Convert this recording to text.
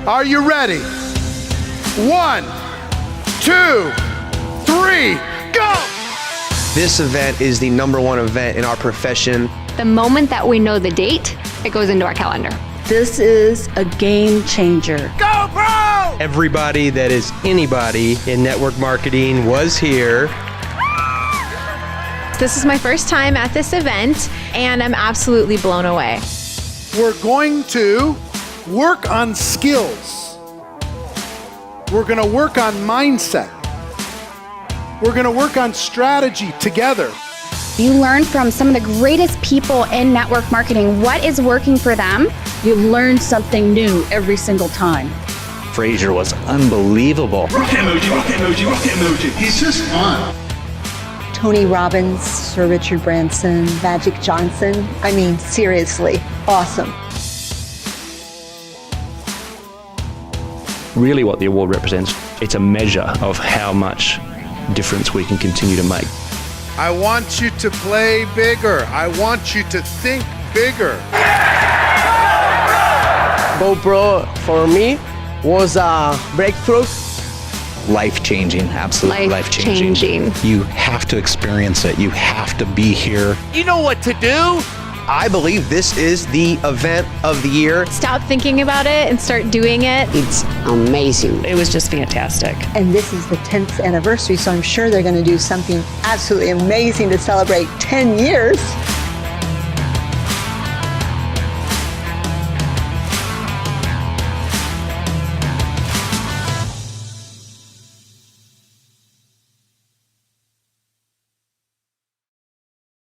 Are you ready? 1, 2, 3, go! This event is the #1 event in our profession. The moment that we know the date, it goes into our calendar. This is a game changer. Go, bro! Everybody that is anybody in network marketing was here. This is my first time at this event, and I'm absolutely blown away. We're going to work on skills. We're going to work on mindset. We're going to work on strategy together. You learn from some of the greatest people in network marketing what is working for them. You learn something new every single time. Fraser was unbelievable. Rock emoji, rock emoji, rock emoji. He's just fun. Toни Роббинс, Sir Richard Brэнson, Magic Johnson. I mean, seriously, awesome. Really what the award represents, it's a measure of how much difference we can continue to make. I want you to play bigger. I want you to think bigger. Bob Proktor, for me, was a breakthrough. Life-changing, absolutely life-changing. You have to experience it. You have to be here. You know what to do. I believe this is the event of the year. Stop thinking about it and start doing it. It's amazing. It was just fantastic. And this is the 10th anniversary, so I'm sure they're going to do something absolutely amazing to celebrate 10 years.